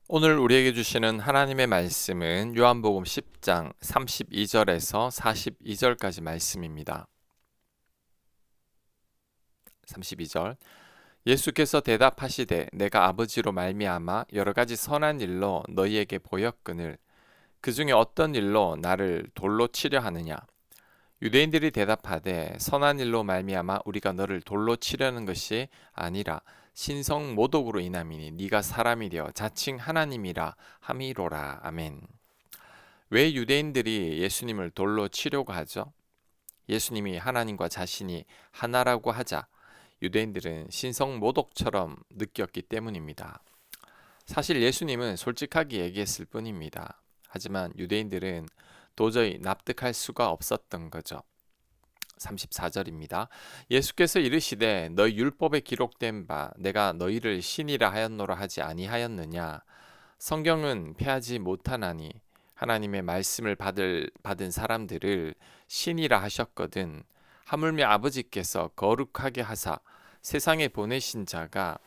오늘 우리에게 주시는 하나님의 말씀은 요한복음 10장 32절에서 42절까지 말씀입니다. 32절 예수께서 대답하시되 내가 아버지로 말미암아 여러 가지 선한 일로 너희에게 보였거늘 그 중에 어떤 일로 나를 돌로 치려 하느냐. 유대인들이 대답하되 선한 일로 말미암아 우리가 너를 돌로 치려는 것이 아니라 신성 모독으로 인함이니 네가 사람이 되어 자칭 하나님이라 함이로라. 아멘. 왜 유대인들이 예수님을 돌로 치려고 하죠? 예수님이 하나님과 자신이 하나라고 하자 유대인들은 신성 모독처럼 느꼈기 때문입니다. 사실 예수님은 솔직하게 얘기했을 뿐입니다. 하지만 유대인들은 도저히 납득할 수가 없었던 거죠. 34절입니다. 예수께서 이르시되 너희 율법에 기록된 바 내가 너희를 신이라 하였노라 하지 아니하였느냐. 성경은 패하지 못하나니 하나님의 말씀을 받은 사람들을 신이라 하셨거든. 하물며 아버지께서 거룩하게 하사 세상에 보내신 자가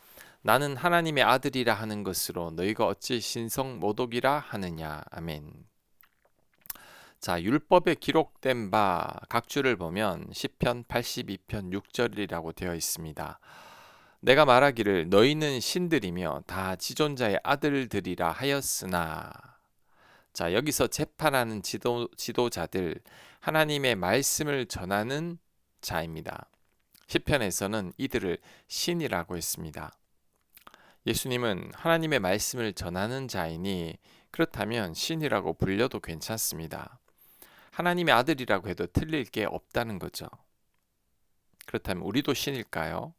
나는 하나님의 아들이라 하는 것으로 너희가 어찌 신성 모독이라 하느냐. 아멘. 자, 율법에 기록된 바 각주를 보면 시편 82편 6절이라고 되어 있습니다. 내가 말하기를 너희는 신들이며 다 지존자의 아들들이라 하였으나. 자, 여기서 재판하는 지도자들, 하나님의 말씀을 전하는 자입니다. 시편에서는 이들을 신이라고 했습니다. 예수님은 하나님의 말씀을 전하는 자이니 그렇다면 신이라고 불려도 괜찮습니다. 하나님의 아들이라고 해도 틀릴 게 없다는 거죠. 그렇다면 우리도 신일까요?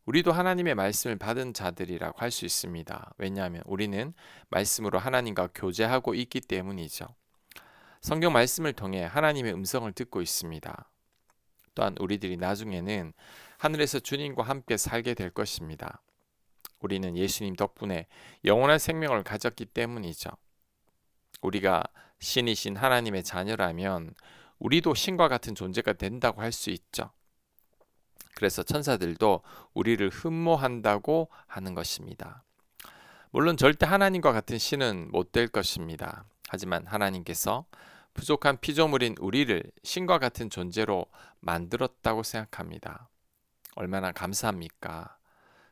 우리도 하나님의 말씀을 받은 자들이라고 할 수 있습니다. 왜냐하면 우리는 말씀으로 하나님과 교제하고 있기 때문이죠. 성경 말씀을 통해 하나님의 음성을 듣고 있습니다. 또한 우리들이 나중에는 하늘에서 주님과 함께 살게 될 것입니다. 우리는 예수님 덕분에 영원한 생명을 가졌기 때문이죠. 우리가 신이신 하나님의 자녀라면 우리도 신과 같은 존재가 된다고 할 수 있죠. 그래서 천사들도 우리를 흠모한다고 하는 것입니다. 물론 절대 하나님과 같은 신은 못 될 것입니다. 하지만 하나님께서 부족한 피조물인 우리를 신과 같은 존재로 만들었다고 생각합니다. 얼마나 감사합니까?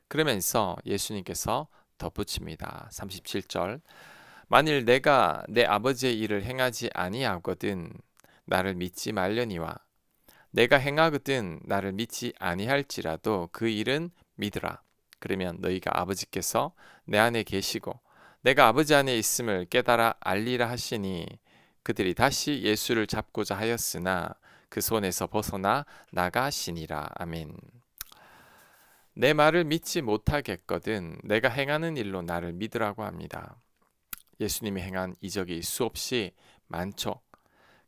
그러면서 예수님께서 덧붙입니다. 37절 만일 내가 내 아버지의 일을 행하지 아니하거든 나를 믿지 말려니와 내가 행하거든 나를 믿지 아니할지라도 그 일은 믿으라. 그러면 너희가 아버지께서 내 안에 계시고 내가 아버지 안에 있음을 깨달아 알리라 하시니 그들이 다시 예수를 잡고자 하였으나 그 손에서 벗어나 나가시니라. 아멘. 내 말을 믿지 못하겠거든 내가 행하는 일로 나를 믿으라고 합니다. 예수님이 행한 이적이 수없이 많죠.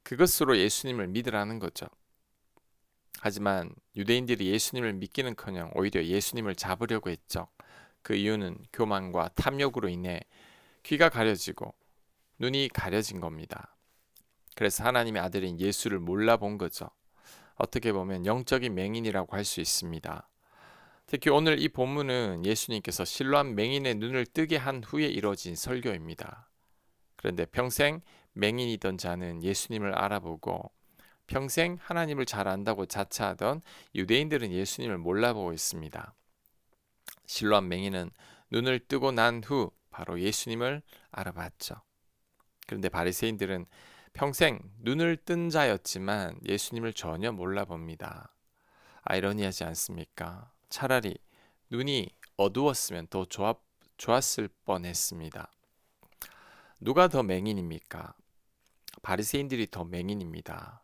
그것으로 예수님을 믿으라는 거죠. 하지만 유대인들이 예수님을 믿기는커녕 오히려 예수님을 잡으려고 했죠. 그 이유는 교만과 탐욕으로 인해 귀가 가려지고 눈이 가려진 겁니다. 그래서 하나님의 아들인 예수를 몰라본 거죠. 어떻게 보면 영적인 맹인이라고 할 수 있습니다. 특히 오늘 이 본문은 예수님께서 실로암 맹인의 눈을 뜨게 한 후에 이뤄진 설교입니다. 그런데 평생 맹인이던 자는 예수님을 알아보고 평생 하나님을 잘 안다고 자처하던 유대인들은 예수님을 몰라보고 있습니다. 실로암 맹인은 눈을 뜨고 난 후 바로 예수님을 알아봤죠. 그런데 바리새인들은 평생 눈을 뜬 자였지만 예수님을 전혀 몰라봅니다. 아이러니하지 않습니까? 차라리 눈이 어두웠으면 더 좋았을 뻔했습니다. 누가 더 맹인입니까? 바리새인들이 더 맹인입니다.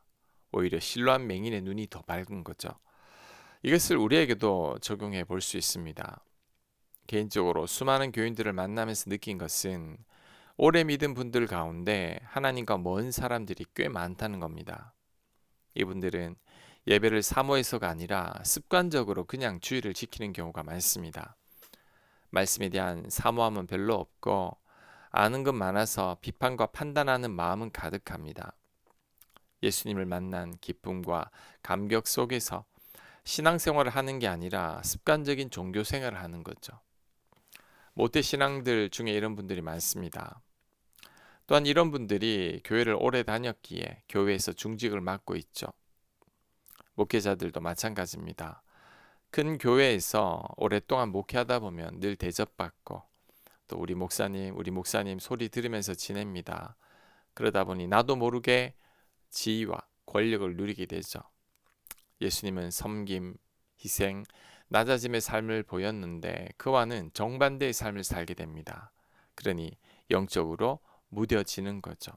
오히려 실로암 맹인의 눈이 더 밝은 거죠. 이것을 우리에게도 적용해 볼 수 있습니다. 개인적으로 수많은 교인들을 만나면서 느낀 것은 오래 믿은 분들 가운데 하나님과 먼 사람들이 꽤 많다는 겁니다. 이분들은 예배를 사모해서가 아니라 습관적으로 그냥 주의를 지키는 경우가 많습니다. 말씀에 대한 사모함은 별로 없고 아는 것 많아서 비판과 판단하는 마음은 가득합니다. 예수님을 만난 기쁨과 감격 속에서 신앙생활을 하는 게 아니라 습관적인 종교 생활을 하는 거죠. 모태신앙들 중에 이런 분들이 많습니다. 또한 이런 분들이 교회를 오래 다녔기에 교회에서 중직을 맡고 있죠. 목회자들도 마찬가지입니다. 큰 교회에서 오랫동안 목회하다 보면 늘 대접받고 또 우리 목사님 소리 들으면서 지냅니다. 그러다 보니 나도 모르게 지위와 권력을 누리게 되죠. 예수님은 섬김, 희생, 낮아짐의 삶을 보였는데 그와는 정반대의 삶을 살게 됩니다. 그러니 영적으로 무뎌지는 거죠.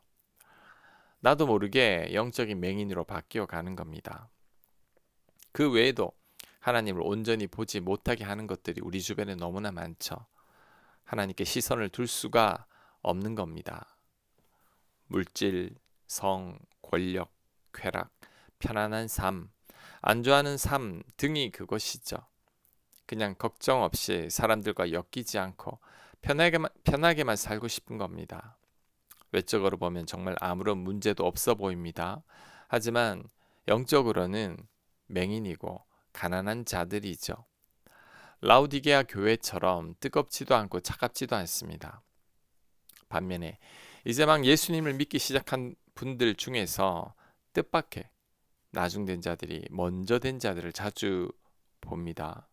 나도 모르게 영적인 맹인으로 바뀌어 가는 겁니다. 그 외에도 하나님을 온전히 보지 못하게 하는 것들이 우리 주변에 너무나 많죠. 하나님께 시선을 둘 수가 없는 겁니다. 물질, 성, 권력, 쾌락, 편안한 삶, 안주하는 삶 등이 그것이죠. 그냥 걱정 없이 사람들과 엮이지 않고 편하게만 살고 싶은 겁니다. 외적으로 보면 정말 아무런 문제도 없어 보입니다. 하지만 영적으로는 맹인이고 가난한 자들이죠. 라우디게아 교회처럼 뜨겁지도 않고 차갑지도 않습니다. 반면에 이제 막 예수님을 믿기 시작한 분들 중에서 뜻밖의 나중된 자들이 먼저 된 자들을 자주 봅니다.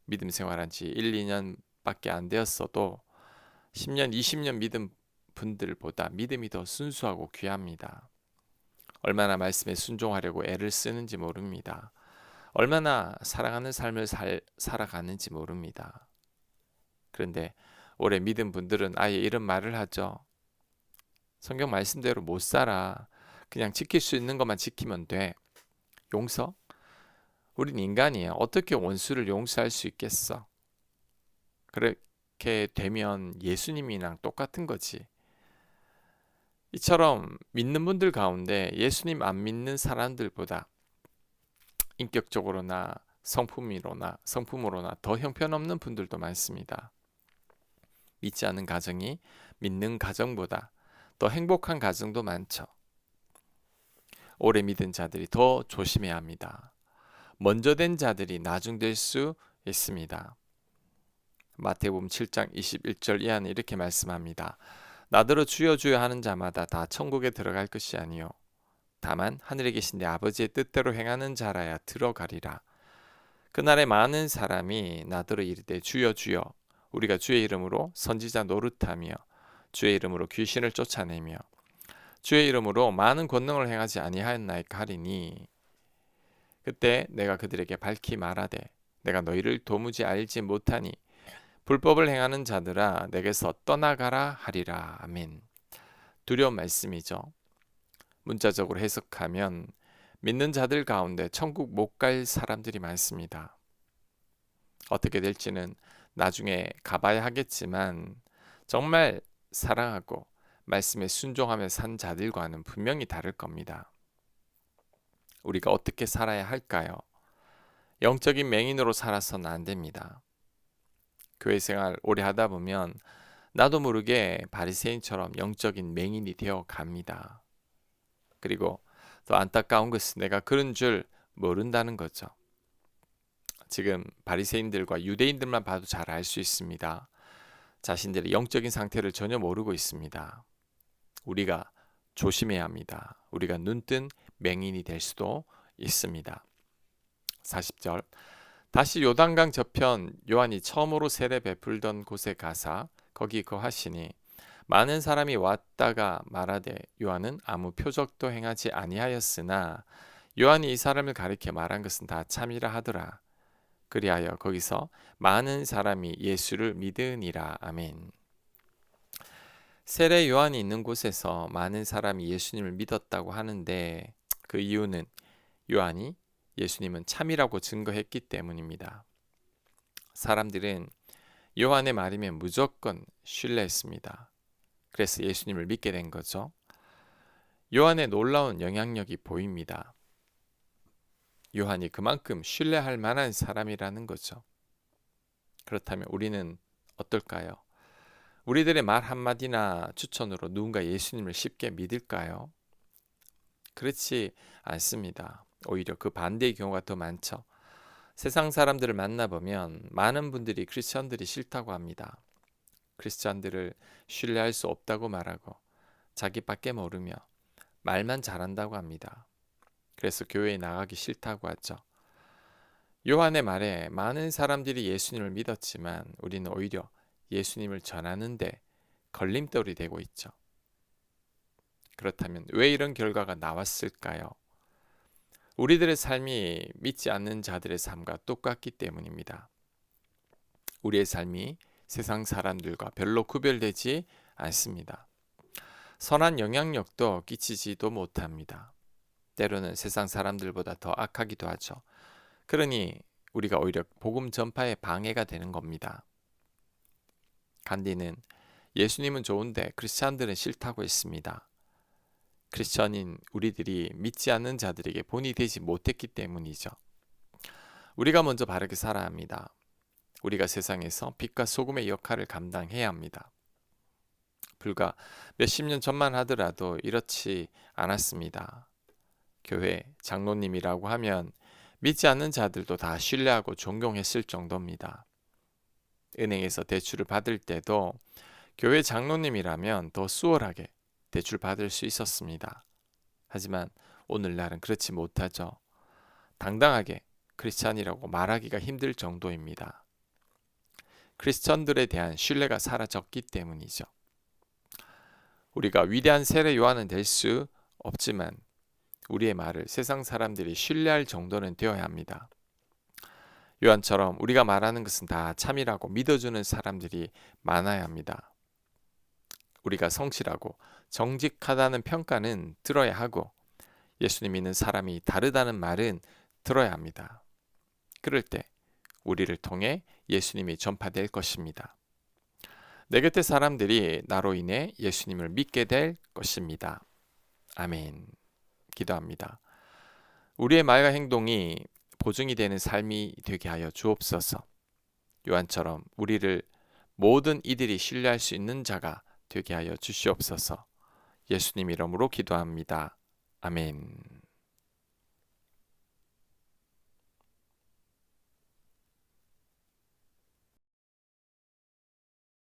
믿음 생활한 지 1, 2년밖에 안 되었어도 10년, 20년 믿음 분들보다 믿음이 더 순수하고 귀합니다. 얼마나 말씀에 순종하려고 애를 쓰는지 모릅니다. 얼마나 사랑하는 삶을 살아가는지 모릅니다. 그런데 오래 믿은 분들은 아예 이런 말을 하죠. 성경 말씀대로 못 살아. 그냥 지킬 수 있는 것만 지키면 돼. 용서? 우린 인간이에요. 어떻게 원수를 용서할 수 있겠어? 그렇게 되면 예수님이랑 똑같은 거지. 이처럼 믿는 분들 가운데 예수님 안 믿는 사람들보다 인격적으로나 성품으로나 더 형편없는 분들도 많습니다. 믿지 않는 가정이 믿는 가정보다 더 행복한 가정도 많죠. 오래 믿은 자들이 더 조심해야 합니다. 먼저 된 자들이 나중될 수 있습니다. 마태복음 7장 21절 이하는 이렇게 말씀합니다. 나더러 주여 주여 하는 자마다 다 천국에 들어갈 것이 아니요 다만 하늘에 계신 내 아버지의 뜻대로 행하는 자라야 들어가리라. 그날에 많은 사람이 나더러 이르되 주여 주여 우리가 주의 이름으로 선지자 노릇하며 주의 이름으로 귀신을 쫓아내며 주의 이름으로 많은 권능을 행하지 아니하였나이까 하리니 그때 내가 그들에게 밝히 말하되 내가 너희를 도무지 알지 못하니 불법을 행하는 자들아 내게서 떠나가라 하리라. 아멘. 두려운 말씀이죠. 문자적으로 해석하면 믿는 자들 가운데 천국 못 갈 사람들이 많습니다. 어떻게 될지는 나중에 가봐야 하겠지만 정말 사랑하고 말씀에 순종하며 산 자들과는 분명히 다를 겁니다. 우리가 어떻게 살아야 할까요? 영적인 맹인으로 살아서는 안 됩니다. 교회 생활 오래 하다 보면 나도 모르게 바리새인처럼 영적인 맹인이 되어 갑니다. 그리고 또 안타까운 것은 내가 그런 줄 모른다는 거죠. 지금 바리새인들과 유대인들만 봐도 잘 알 수 있습니다. 자신들의 영적인 상태를 전혀 모르고 있습니다. 우리가 조심해야 합니다. 우리가 눈뜬 맹인이 될 수도 있습니다. 40절 다시 요단강 저편 요한이 처음으로 세례 베풀던 곳에 가사 거기 거하시니 많은 사람이 왔다가 말하되 요한은 아무 표적도 행하지 아니하였으나 요한이 이 사람을 가리켜 말한 것은 다 참이라 하더라. 그리하여 거기서 많은 사람이 예수를 믿으니라. 아멘. 세례 요한이 있는 곳에서 많은 사람이 예수님을 믿었다고 하는데 그 이유는 요한이 예수님은 참이라고 증거했기 때문입니다. 사람들은 요한의 말이면 무조건 신뢰했습니다. 그래서 예수님을 믿게 된 거죠. 요한의 놀라운 영향력이 보입니다. 요한이 그만큼 신뢰할 만한 사람이라는 거죠. 그렇다면 우리는 어떨까요? 우리들의 말 한마디나 추천으로 누군가 예수님을 쉽게 믿을까요? 그렇지 않습니다. 오히려 그 반대의 경우가 더 많죠. 세상 사람들을 만나보면 많은 분들이 크리스천들이 싫다고 합니다. 크리스찬들을 신뢰할 수 없다고 말하고 자기밖에 모르며 말만 잘한다고 합니다. 그래서 교회에 나가기 싫다고 하죠. 요한의 말에 많은 사람들이 예수님을 믿었지만 우리는 오히려 예수님을 전하는데 걸림돌이 되고 있죠. 그렇다면 왜 이런 결과가 나왔을까요? 우리들의 삶이 믿지 않는 자들의 삶과 똑같기 때문입니다. 우리의 삶이 세상 사람들과 별로 구별되지 않습니다. 선한 영향력도 끼치지도 못합니다. 때로는 세상 사람들보다 더 악하기도 하죠. 그러니 우리가 오히려 복음 전파에 방해가 되는 겁니다. 간디는 예수님은 좋은데 크리스찬들은 싫다고 했습니다. 크리스천인 우리들이 믿지 않는 자들에게 본이 되지 못했기 때문이죠. 우리가 먼저 바르게 살아야 합니다. 우리가 세상에서 빛과 소금의 역할을 감당해야 합니다. 불과 몇십 년 전만 하더라도 이렇지 않았습니다. 교회 장로님이라고 하면 믿지 않는 자들도 다 신뢰하고 존경했을 정도입니다. 은행에서 대출을 받을 때도 교회 장로님이라면 더 수월하게 대출 받을 수 있었습니다. 하지만 오늘날은 그렇지 못하죠. 당당하게 크리스찬이라고 말하기가 힘들 정도입니다. 크리스천들에 대한 신뢰가 사라졌기 때문이죠. 우리가 위대한 세례 요한은 될 수 없지만 우리의 말을 세상 사람들이 신뢰할 정도는 되어야 합니다. 요한처럼 우리가 말하는 것은 다 참이라고 믿어주는 사람들이 많아야 합니다. 우리가 성실하고 정직하다는 평가는 들어야 하고 예수님 믿는 사람이 다르다는 말은 들어야 합니다. 그럴 때 우리를 통해 예수님이 전파될 것입니다. 내 곁의 사람들이 나로 인해 예수님을 믿게 될 것입니다. 아멘. 기도합니다. 우리의 말과 행동이 보증이 되는 삶이 되게 하여 주옵소서. 요한처럼 우리를 모든 이들이 신뢰할 수 있는 자가 되게 하여 주시옵소서. 예수님 이름으로 기도합니다. 아멘.